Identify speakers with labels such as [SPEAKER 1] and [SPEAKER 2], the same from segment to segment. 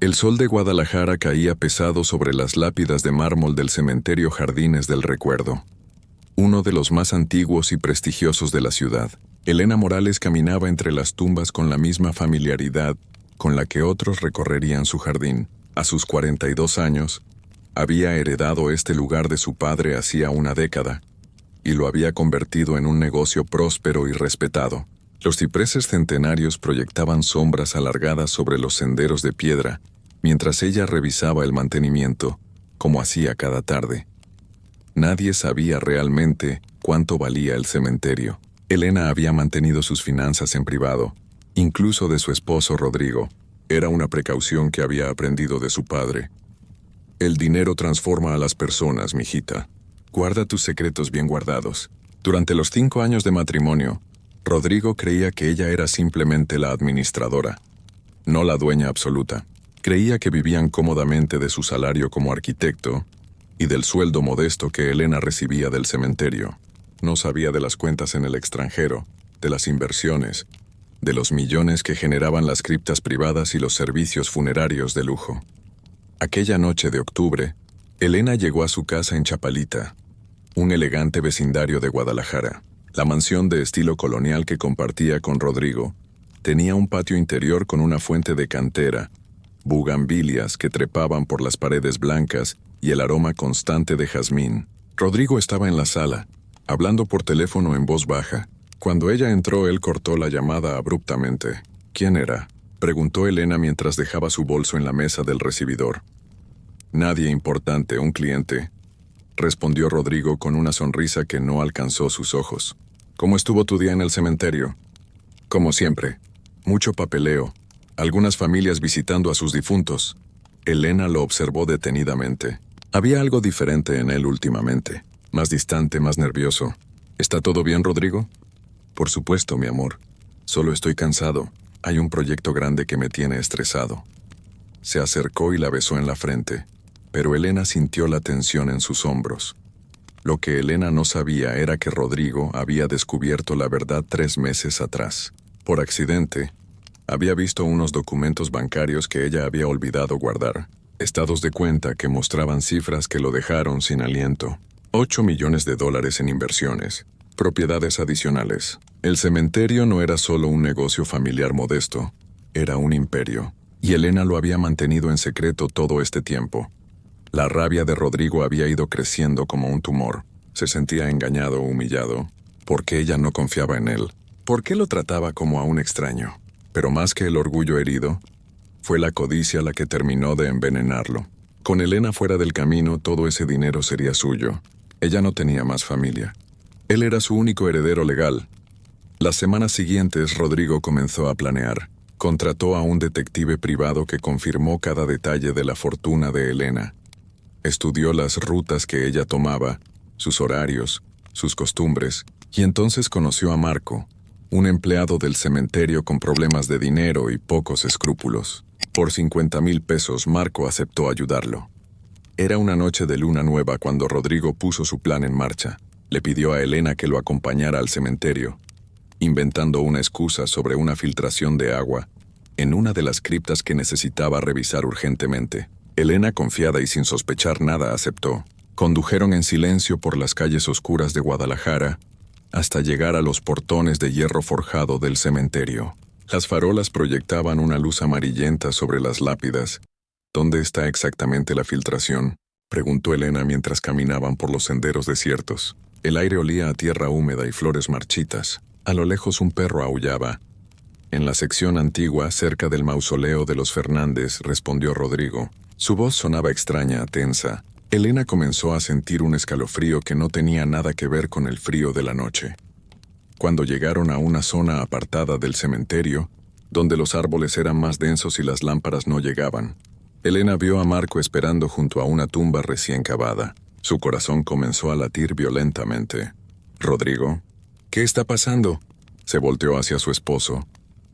[SPEAKER 1] El sol de Guadalajara caía pesado sobre las lápidas de mármol del cementerio Jardines del Recuerdo, uno de los más antiguos y prestigiosos de la ciudad. Elena Morales caminaba entre las tumbas con la misma familiaridad con la que otros recorrerían su jardín. A sus 42 años, había heredado este lugar de su padre hacía una década, y lo había convertido en un negocio próspero y respetado. Los cipreses centenarios proyectaban sombras alargadas sobre los senderos de piedra, mientras ella revisaba el mantenimiento, como hacía cada tarde. Nadie sabía realmente cuánto valía el cementerio. Elena había mantenido sus finanzas en privado, incluso de su esposo Rodrigo. Era una precaución que había aprendido de su padre. El dinero transforma a las personas, mijita. Guarda tus secretos bien guardados. Durante los 5 años de matrimonio, Rodrigo creía que ella era simplemente la administradora, no la dueña absoluta. Creía que vivían cómodamente de su salario como arquitecto y del sueldo modesto que Elena recibía del cementerio. No sabía de las cuentas en el extranjero, de las inversiones, de los millones que generaban las criptas privadas y los servicios funerarios de lujo. Aquella noche de octubre, Elena llegó a su casa en Chapalita, un elegante vecindario de Guadalajara. La mansión de estilo colonial que compartía con Rodrigo tenía un patio interior con una fuente de cantera, bugambilias que trepaban por las paredes blancas y el aroma constante de jazmín. Rodrigo estaba en la sala, hablando por teléfono en voz baja. Cuando ella entró, él cortó la llamada abruptamente. ¿Quién era?, preguntó Elena mientras dejaba su bolso en la mesa del recibidor. Nadie importante, un cliente, respondió Rodrigo con una sonrisa que no alcanzó sus ojos. ¿Cómo estuvo tu día en el cementerio? Como siempre, mucho papeleo, algunas familias visitando a sus difuntos. Elena lo observó detenidamente. Había algo diferente en él últimamente, más distante, más nervioso. ¿Está todo bien, Rodrigo? Por supuesto, mi amor. Solo estoy cansado. Hay un proyecto grande que me tiene estresado. Se acercó y la besó en la frente, pero Elena sintió la tensión en sus hombros. Lo que Elena no sabía era que Rodrigo había descubierto la verdad 3 meses atrás. Por accidente, había visto unos documentos bancarios que ella había olvidado guardar, estados de cuenta que mostraban cifras que lo dejaron sin aliento. $8 millones en inversiones, propiedades adicionales. El cementerio no era solo un negocio familiar modesto, era un imperio, y Elena lo había mantenido en secreto todo este tiempo. La rabia de Rodrigo había ido creciendo como un tumor. Se sentía engañado, humillado, porque ella no confiaba en él. ¿Por qué lo trataba como a un extraño? Pero más que el orgullo herido, fue la codicia la que terminó de envenenarlo. Con Elena fuera del camino, todo ese dinero sería suyo. Ella no tenía más familia. Él era su único heredero legal. Las semanas siguientes, Rodrigo comenzó a planear. Contrató a un detective privado que confirmó cada detalle de la fortuna de Elena. Estudió las rutas que ella tomaba, sus horarios, sus costumbres, y entonces conoció a Marco, un empleado del cementerio con problemas de dinero y pocos escrúpulos. Por 50,000 pesos, Marco aceptó ayudarlo. Era una noche de luna nueva cuando Rodrigo puso su plan en marcha. Le pidió a Elena que lo acompañara al cementerio, inventando una excusa sobre una filtración de agua en una de las criptas que necesitaba revisar urgentemente. Elena, confiada y sin sospechar nada, aceptó. Condujeron en silencio por las calles oscuras de Guadalajara hasta llegar a los portones de hierro forjado del cementerio. Las farolas proyectaban una luz amarillenta sobre las lápidas. ¿Dónde está exactamente la filtración?, preguntó Elena mientras caminaban por los senderos desiertos. El aire olía a tierra húmeda y flores marchitas. A lo lejos un perro aullaba. En la sección antigua, cerca del mausoleo de los Fernández, respondió Rodrigo. Su voz sonaba extraña, tensa. Elena comenzó a sentir un escalofrío que no tenía nada que ver con el frío de la noche. Cuando llegaron a una zona apartada del cementerio, donde los árboles eran más densos y las lámparas no llegaban, Elena vio a Marco esperando junto a una tumba recién cavada. Su corazón comenzó a latir violentamente. «Rodrigo, ¿qué está pasando?». Se volteó hacia su esposo,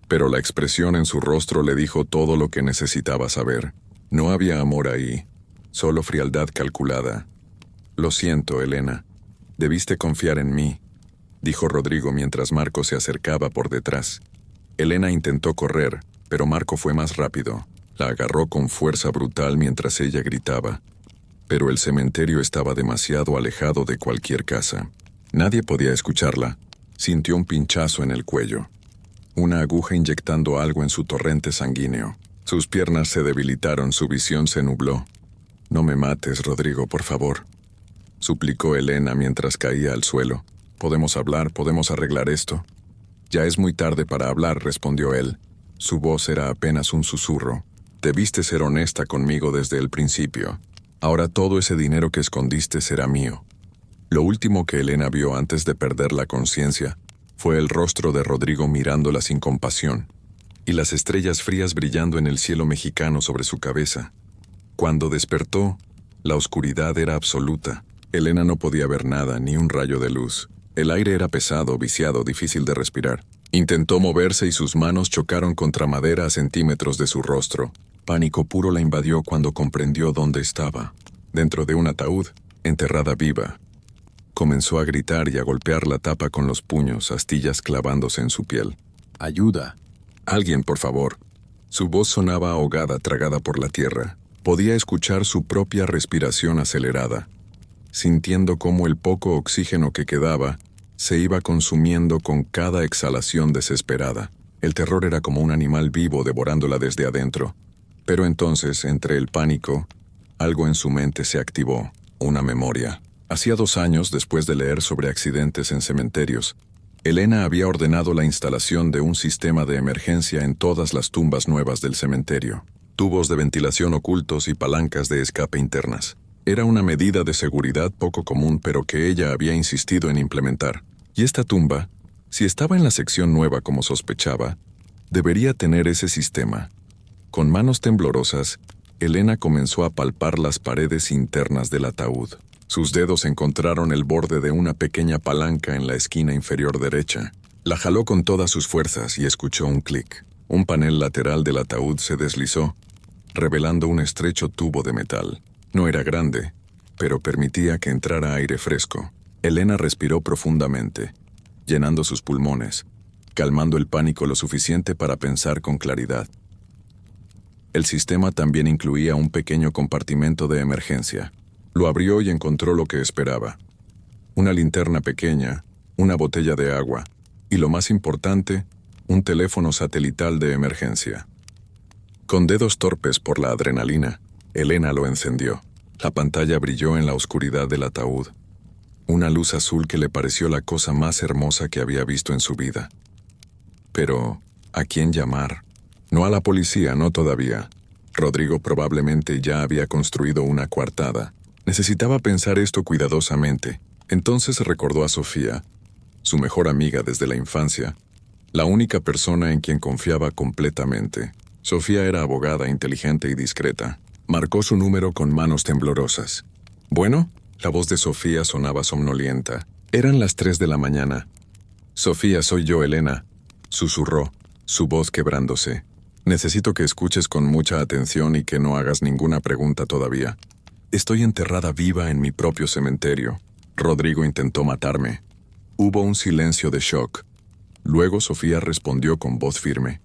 [SPEAKER 1] pero la expresión en su rostro le dijo todo lo que necesitaba saber. No había amor ahí, solo frialdad calculada. «Lo siento, Elena. Debiste confiar en mí», dijo Rodrigo mientras Marco se acercaba por detrás. Elena intentó correr, pero Marco fue más rápido. La agarró con fuerza brutal mientras ella gritaba, pero el cementerio estaba demasiado alejado de cualquier casa. Nadie podía escucharla. Sintió un pinchazo en el cuello, una aguja inyectando algo en su torrente sanguíneo. Sus piernas se debilitaron, su visión se nubló. «No me mates, Rodrigo, por favor», suplicó Elena mientras caía al suelo. «Podemos hablar, podemos arreglar esto». «Ya es muy tarde para hablar», respondió él. Su voz era apenas un susurro. «Debiste ser honesta conmigo desde el principio. Ahora todo ese dinero que escondiste será mío». Lo último que Elena vio antes de perder la conciencia fue el rostro de Rodrigo mirándola sin compasión y las estrellas frías brillando en el cielo mexicano sobre su cabeza. Cuando despertó, la oscuridad era absoluta. Elena no podía ver nada, ni un rayo de luz. El aire era pesado, viciado, difícil de respirar. Intentó moverse y sus manos chocaron contra madera a centímetros de su rostro. Pánico puro la invadió cuando comprendió dónde estaba. Dentro de un ataúd, enterrada viva. Comenzó a gritar y a golpear la tapa con los puños, astillas clavándose en su piel. «¡Ayuda! Alguien, por favor». Su voz sonaba ahogada, tragada por la tierra. Podía escuchar su propia respiración acelerada, sintiendo cómo el poco oxígeno que quedaba se iba consumiendo con cada exhalación desesperada. El terror era como un animal vivo devorándola desde adentro. Pero entonces, entre el pánico, algo en su mente se activó, una memoria. Hacía 2 años, después de leer sobre accidentes en cementerios, Elena había ordenado la instalación de un sistema de emergencia en todas las tumbas nuevas del cementerio. Tubos de ventilación ocultos y palancas de escape internas. Era una medida de seguridad poco común, pero que ella había insistido en implementar. Y esta tumba, si estaba en la sección nueva como sospechaba, debería tener ese sistema. Con manos temblorosas, Elena comenzó a palpar las paredes internas del ataúd. Sus dedos encontraron el borde de una pequeña palanca en la esquina inferior derecha. La jaló con todas sus fuerzas y escuchó un clic. Un panel lateral del ataúd se deslizó, revelando un estrecho tubo de metal. No era grande, pero permitía que entrara aire fresco. Elena respiró profundamente, llenando sus pulmones, calmando el pánico lo suficiente para pensar con claridad. El sistema también incluía un pequeño compartimento de emergencia. Lo abrió y encontró lo que esperaba. Una linterna pequeña, una botella de agua y, lo más importante, un teléfono satelital de emergencia. Con dedos torpes por la adrenalina, Elena lo encendió. La pantalla brilló en la oscuridad del ataúd. Una luz azul que le pareció la cosa más hermosa que había visto en su vida. Pero, ¿a quién llamar? No a la policía, no todavía. Rodrigo probablemente ya había construido una coartada. Necesitaba pensar esto cuidadosamente. Entonces recordó a Sofía, su mejor amiga desde la infancia, la única persona en quien confiaba completamente. Sofía era abogada, inteligente y discreta. Marcó su número con manos temblorosas. «Bueno», la voz de Sofía sonaba somnolienta. Eran las 3 de la mañana. «Sofía, soy yo, Elena», susurró, su voz quebrándose. «Necesito que escuches con mucha atención y que no hagas ninguna pregunta todavía. Estoy enterrada viva en mi propio cementerio. Rodrigo intentó matarme». Hubo un silencio de shock. Luego Sofía respondió con voz firme.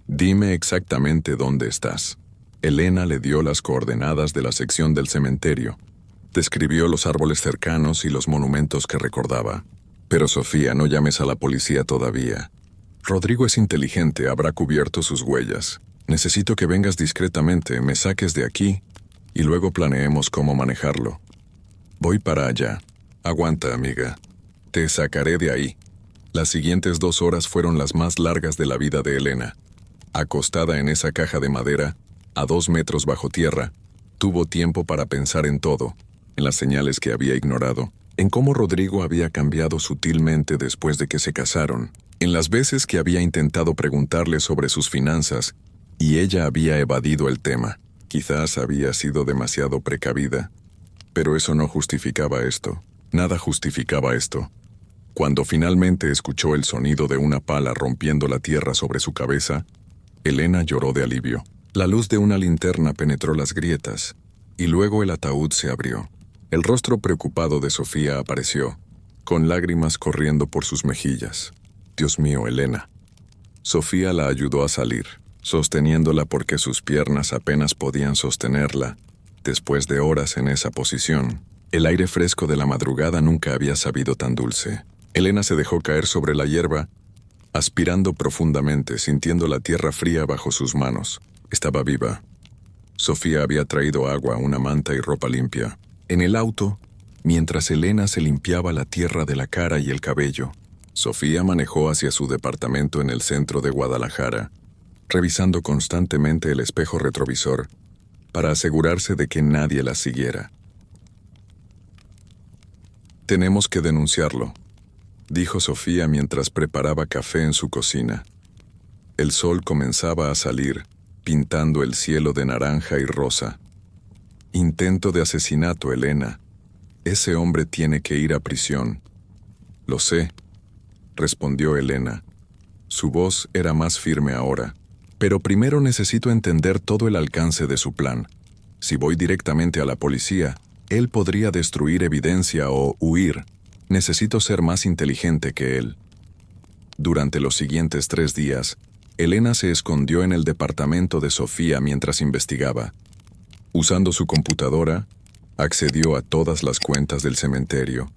[SPEAKER 1] «Dime exactamente dónde estás». Elena le dio las coordenadas de la sección del cementerio. Describió los árboles cercanos y los monumentos que recordaba. «Pero Sofía, no llames a la policía todavía. Rodrigo es inteligente, habrá cubierto sus huellas. Necesito que vengas discretamente, me saques de aquí y luego planeemos cómo manejarlo. Voy para allá. Aguanta, amiga. Te sacaré de ahí». Las siguientes 2 horas fueron las más largas de la vida de Elena. Acostada en esa caja de madera, a 2 metros bajo tierra, tuvo tiempo para pensar en todo, en las señales que había ignorado, en cómo Rodrigo había cambiado sutilmente después de que se casaron, en las veces que había intentado preguntarle sobre sus finanzas y ella había evadido el tema. Quizás había sido demasiado precavida, pero eso no justificaba esto. Nada justificaba esto. Cuando finalmente escuchó el sonido de una pala rompiendo la tierra sobre su cabeza, Elena lloró de alivio. La luz de una linterna penetró las grietas, y luego el ataúd se abrió. El rostro preocupado de Sofía apareció, con lágrimas corriendo por sus mejillas. «Dios mío, Elena». Sofía la ayudó a salir. sosteniéndola porque sus piernas apenas podían sostenerla, después de horas en esa posición. El aire fresco de la madrugada nunca había sabido tan dulce. Elena se dejó caer sobre la hierba, aspirando profundamente, sintiendo la tierra fría bajo sus manos. Estaba viva. Sofía había traído agua, una manta y ropa limpia. En el auto, mientras Elena se limpiaba la tierra de la cara y el cabello, Sofía manejó hacia su departamento en el centro de Guadalajara, revisando constantemente el espejo retrovisor para asegurarse de que nadie la siguiera. «Tenemos que denunciarlo», dijo Sofía mientras preparaba café en su cocina. El sol comenzaba a salir, pintando el cielo de naranja y rosa. «Intento de asesinato, Elena. Ese hombre tiene que ir a prisión». «Lo sé», respondió Elena. Su voz era más firme ahora. «Pero primero necesito entender todo el alcance de su plan. Si voy directamente a la policía, él podría destruir evidencia o huir. Necesito ser más inteligente que él». Durante los siguientes 3 días, Elena se escondió en el departamento de Sofía mientras investigaba. Usando su computadora, accedió a todas las cuentas del cementerio,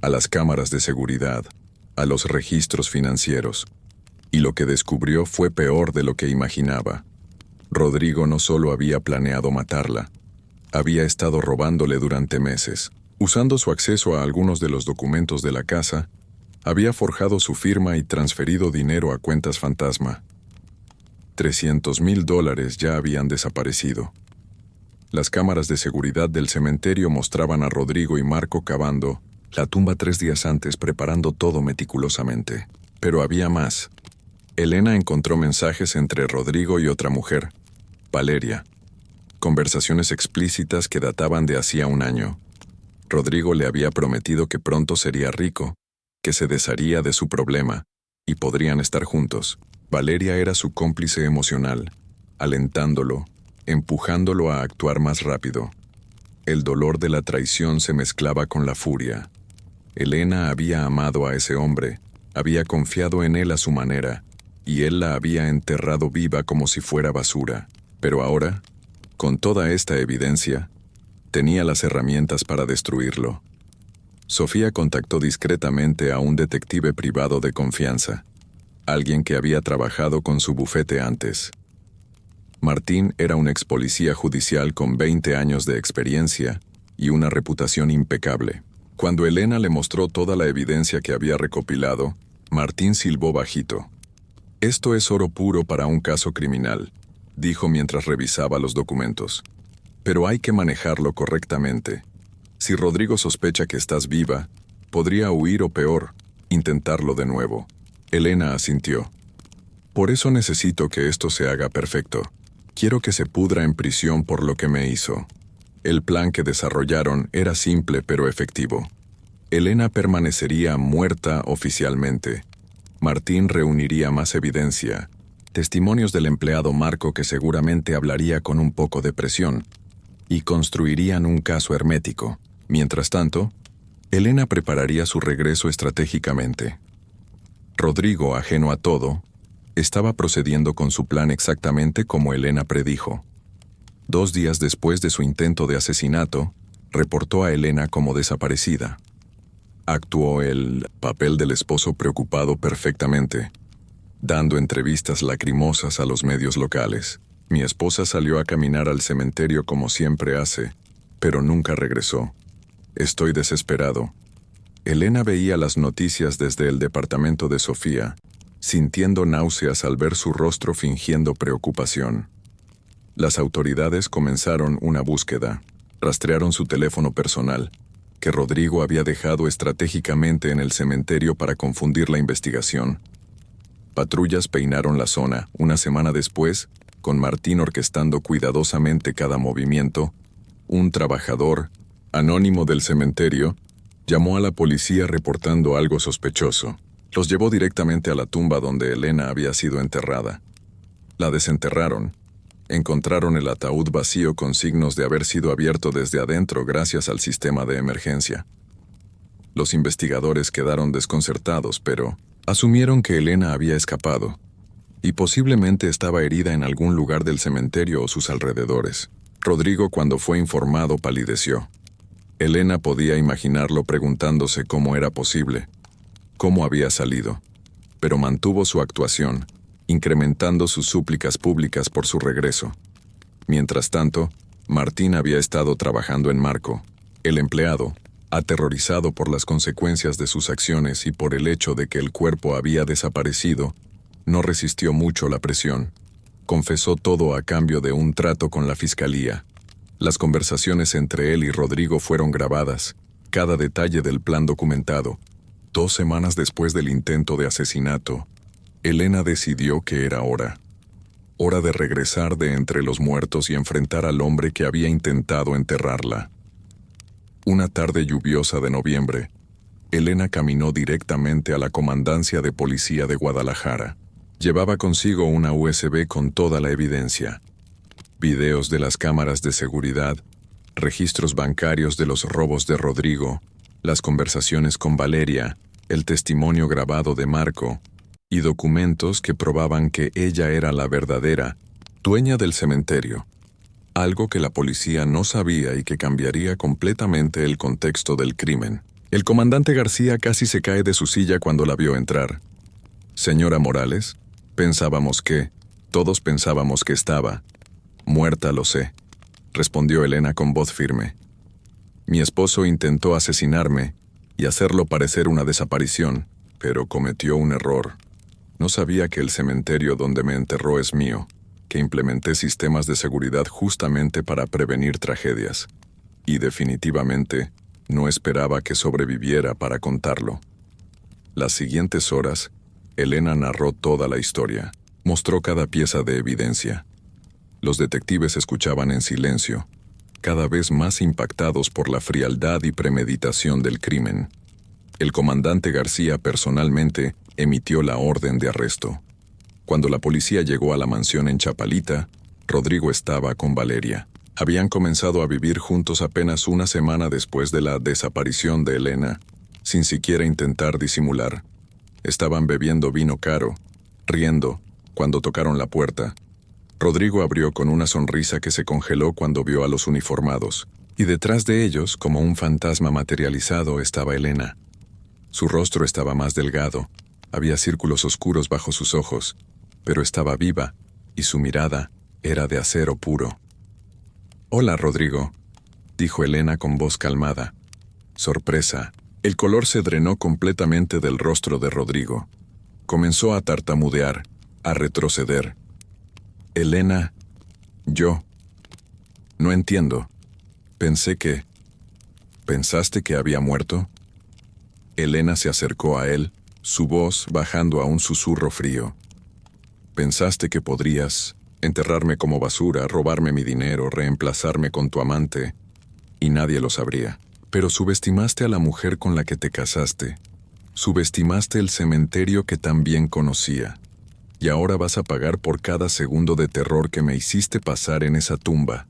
[SPEAKER 1] a las cámaras de seguridad, a los registros financieros. Y lo que descubrió fue peor de lo que imaginaba. Rodrigo no solo había planeado matarla, había estado robándole durante meses. Usando su acceso a algunos de los documentos de la casa, había forjado su firma y transferido dinero a cuentas fantasma. $300,000 ya habían desaparecido. Las cámaras de seguridad del cementerio mostraban a Rodrigo y Marco cavando la tumba 3 días antes, preparando todo meticulosamente. Pero había más. Elena encontró mensajes entre Rodrigo y otra mujer, Valeria. Conversaciones explícitas que databan de hacía 1 año. Rodrigo le había prometido que pronto sería rico, que se desharía de su problema, y podrían estar juntos. Valeria era su cómplice emocional, alentándolo, empujándolo a actuar más rápido. El dolor de la traición se mezclaba con la furia. Elena había amado a ese hombre, había confiado en él a su manera, y él la había enterrado viva como si fuera basura. Pero ahora, con toda esta evidencia, tenía las herramientas para destruirlo. Sofía contactó discretamente a un detective privado de confianza, alguien que había trabajado con su bufete antes. Martín era un ex policía judicial con 20 años de experiencia y una reputación impecable. Cuando Elena le mostró toda la evidencia que había recopilado, Martín silbó bajito. «Esto es oro puro para un caso criminal», dijo mientras revisaba los documentos. «Pero hay que manejarlo correctamente. Si Rodrigo sospecha que estás viva, podría huir o peor, intentarlo de nuevo». Elena asintió. «Por eso necesito que esto se haga perfecto. Quiero que se pudra en prisión por lo que me hizo». El plan que desarrollaron era simple pero efectivo. Elena permanecería muerta oficialmente. Martín reuniría más evidencia, testimonios del empleado Marco que seguramente hablaría con un poco de presión, y construirían un caso hermético. Mientras tanto, Elena prepararía su regreso estratégicamente. Rodrigo, ajeno a todo, estaba procediendo con su plan exactamente como Elena predijo. 2 días después de su intento de asesinato, reportó a Elena como desaparecida. Actuó el papel del esposo preocupado perfectamente, dando entrevistas lacrimosas a los medios locales. «Mi esposa salió a caminar al cementerio como siempre hace, pero nunca regresó. Estoy desesperado». Elena veía las noticias desde el departamento de Sofía, sintiendo náuseas al ver su rostro fingiendo preocupación. Las autoridades comenzaron una búsqueda. Rastrearon su teléfono personal, que Rodrigo había dejado estratégicamente en el cementerio para confundir la investigación. Patrullas peinaron la zona. 1 semana después, con Martín orquestando cuidadosamente cada movimiento, un trabajador, anónimo del cementerio, llamó a la policía reportando algo sospechoso. Los llevó directamente a la tumba donde Elena había sido enterrada. La desenterraron. Encontraron el ataúd vacío con signos de haber sido abierto desde adentro gracias al sistema de emergencia. Los investigadores quedaron desconcertados, pero asumieron que Elena había escapado. y posiblemente estaba herida en algún lugar del cementerio o sus alrededores. Rodrigo, cuando fue informado, palideció. Elena podía imaginarlo preguntándose cómo era posible, cómo había salido, pero mantuvo su actuación, incrementando sus súplicas públicas por su regreso. Mientras tanto, Martín había estado trabajando en Marco. El empleado, aterrorizado por las consecuencias de sus acciones y por el hecho de que el cuerpo había desaparecido, no resistió mucho la presión. Confesó todo a cambio de un trato con la fiscalía. Las conversaciones entre él y Rodrigo fueron grabadas, cada detalle del plan documentado. 2 semanas después del intento de asesinato, Elena decidió que era hora. Hora de regresar de entre los muertos y enfrentar al hombre que había intentado enterrarla. Una tarde lluviosa de noviembre, Elena caminó directamente a la Comandancia de Policía de Guadalajara. Llevaba consigo una USB con toda la evidencia. Videos de las cámaras de seguridad, registros bancarios de los robos de Rodrigo, las conversaciones con Valeria, el testimonio grabado de Marco, y documentos que probaban que ella era la verdadera dueña del cementerio. Algo que la policía no sabía y que cambiaría completamente el contexto del crimen. El comandante García casi se cae de su silla cuando la vio entrar. «Señora Morales, todos pensábamos que estaba muerta, lo sé», respondió Elena con voz firme. «Mi esposo intentó asesinarme y hacerlo parecer una desaparición, pero cometió un error. No sabía que el cementerio donde me enterró es mío, que implementé sistemas de seguridad justamente para prevenir tragedias. Y definitivamente, no esperaba que sobreviviera para contarlo». Las siguientes horas, Elena narró toda la historia. Mostró cada pieza de evidencia. Los detectives escuchaban en silencio, cada vez más impactados por la frialdad y premeditación del crimen. El comandante García personalmente emitió la orden de arresto. Cuando la policía llegó a la mansión en Chapalita, Rodrigo estaba con Valeria. Habían comenzado a vivir juntos apenas una semana después de la desaparición de Elena, sin siquiera intentar disimular. Estaban bebiendo vino caro, riendo, cuando tocaron la puerta. Rodrigo abrió con una sonrisa que se congeló cuando vio a los uniformados, y detrás de ellos, como un fantasma materializado, estaba Elena. Su rostro estaba más delgado, había círculos oscuros bajo sus ojos, pero estaba viva, y su mirada era de acero puro. «Hola, Rodrigo», dijo Elena con voz calmada. Sorpresa. El color se drenó completamente del rostro de Rodrigo. Comenzó a tartamudear, a retroceder. «Elena, yo. No entiendo. ¿Pensaste que había muerto?» Elena se acercó a él, su voz bajando a un susurro frío. «¿Pensaste que podrías enterrarme como basura, robarme mi dinero, reemplazarme con tu amante? Y nadie lo sabría. Pero subestimaste a la mujer con la que te casaste. Subestimaste el cementerio que también conocía. Y ahora vas a pagar por cada segundo de terror que me hiciste pasar en esa tumba».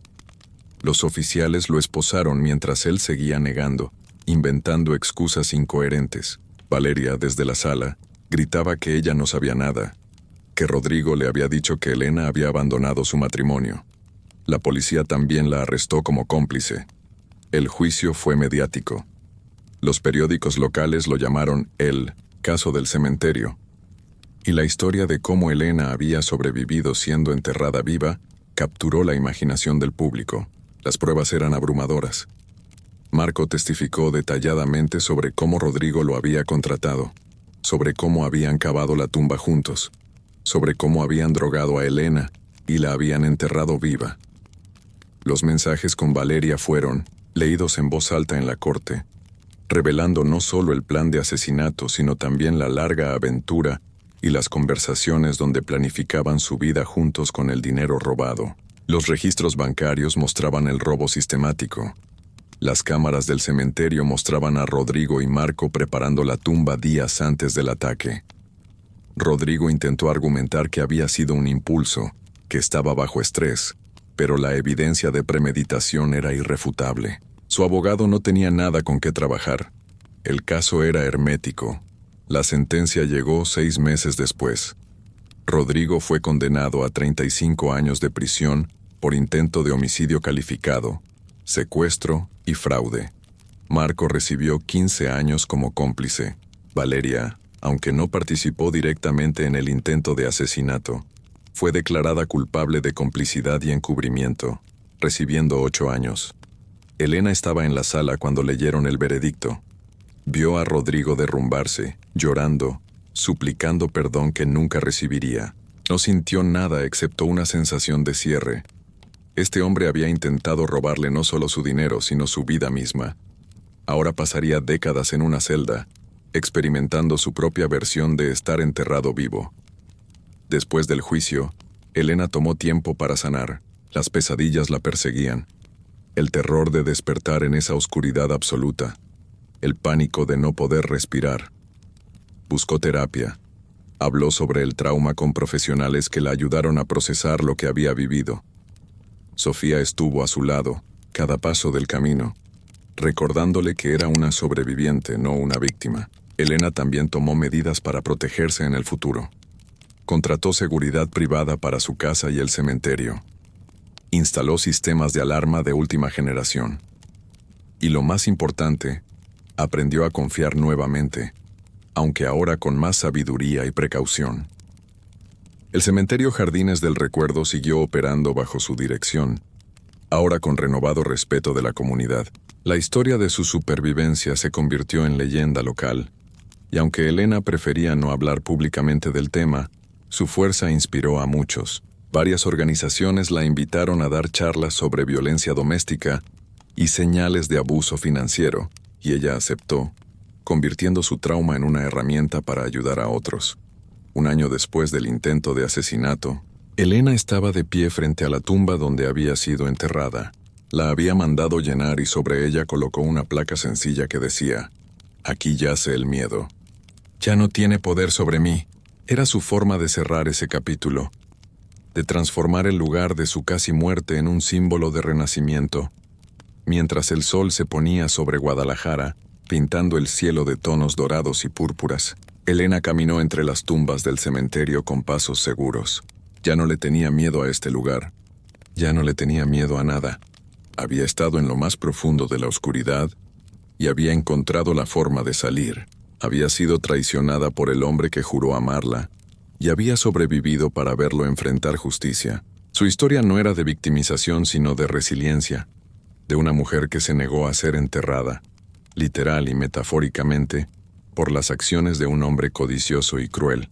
[SPEAKER 1] Los oficiales lo esposaron mientras él seguía negando, inventando excusas incoherentes. Valeria, desde la sala, gritaba que ella no sabía nada, que Rodrigo le había dicho que Elena había abandonado su matrimonio. La policía también la arrestó como cómplice. El juicio fue mediático. Los periódicos locales lo llamaron el caso del cementerio. Y la historia de cómo Elena había sobrevivido siendo enterrada viva capturó la imaginación del público. Las pruebas eran abrumadoras. Marco testificó detalladamente sobre cómo Rodrigo lo había contratado, sobre cómo habían cavado la tumba juntos, sobre cómo habían drogado a Elena y la habían enterrado viva. Los mensajes con Valeria fueron leídos en voz alta en la corte, revelando no solo el plan de asesinato, sino también la larga aventura y las conversaciones donde planificaban su vida juntos con el dinero robado. Los registros bancarios mostraban el robo sistemático. Las cámaras del cementerio mostraban a Rodrigo y Marco preparando la tumba días antes del ataque. Rodrigo intentó argumentar que había sido un impulso, que estaba bajo estrés, pero la evidencia de premeditación era irrefutable. Su abogado no tenía nada con qué trabajar. El caso era hermético. La sentencia llegó 6 meses después. Rodrigo fue condenado a 35 años de prisión por intento de homicidio calificado, secuestro y fraude. Marco recibió 15 años como cómplice. Valeria, aunque no participó directamente en el intento de asesinato, fue declarada culpable de complicidad y encubrimiento, recibiendo 8 años. Elena estaba en la sala cuando leyeron el veredicto. Vio a Rodrigo derrumbarse, llorando, suplicando perdón que nunca recibiría. No sintió nada excepto una sensación de cierre. Este hombre había intentado robarle no solo su dinero, sino su vida misma. Ahora pasaría décadas en una celda, experimentando su propia versión de estar enterrado vivo. Después del juicio, Elena tomó tiempo para sanar. Las pesadillas la perseguían. El terror de despertar en esa oscuridad absoluta. El pánico de no poder respirar. Buscó terapia. Habló sobre el trauma con profesionales que la ayudaron a procesar lo que había vivido. Sofía estuvo a su lado, cada paso del camino, recordándole que era una sobreviviente, no una víctima. Elena también tomó medidas para protegerse en el futuro. Contrató seguridad privada para su casa y el cementerio. Instaló sistemas de alarma de última generación. Y lo más importante, aprendió a confiar nuevamente, aunque ahora con más sabiduría y precaución. El cementerio Jardines del Recuerdo siguió operando bajo su dirección, ahora con renovado respeto de la comunidad. La historia de su supervivencia se convirtió en leyenda local, y aunque Elena prefería no hablar públicamente del tema, su fuerza inspiró a muchos. Varias organizaciones la invitaron a dar charlas sobre violencia doméstica y señales de abuso financiero, y ella aceptó, convirtiendo su trauma en una herramienta para ayudar a otros. Un año después del intento de asesinato, Elena estaba de pie frente a la tumba donde había sido enterrada. La había mandado llenar y sobre ella colocó una placa sencilla que decía: «Aquí yace el miedo. Ya no tiene poder sobre mí». Era su forma de cerrar ese capítulo, de transformar el lugar de su casi muerte en un símbolo de renacimiento. Mientras el sol se ponía sobre Guadalajara, pintando el cielo de tonos dorados y púrpuras, Elena caminó entre las tumbas del cementerio con pasos seguros. Ya no le tenía miedo a este lugar. Ya no le tenía miedo a nada. Había estado en lo más profundo de la oscuridad y había encontrado la forma de salir. Había sido traicionada por el hombre que juró amarla y había sobrevivido para verlo enfrentar justicia. Su historia no era de victimización, sino de resiliencia, de una mujer que se negó a ser enterrada, literal y metafóricamente, por las acciones de un hombre codicioso y cruel.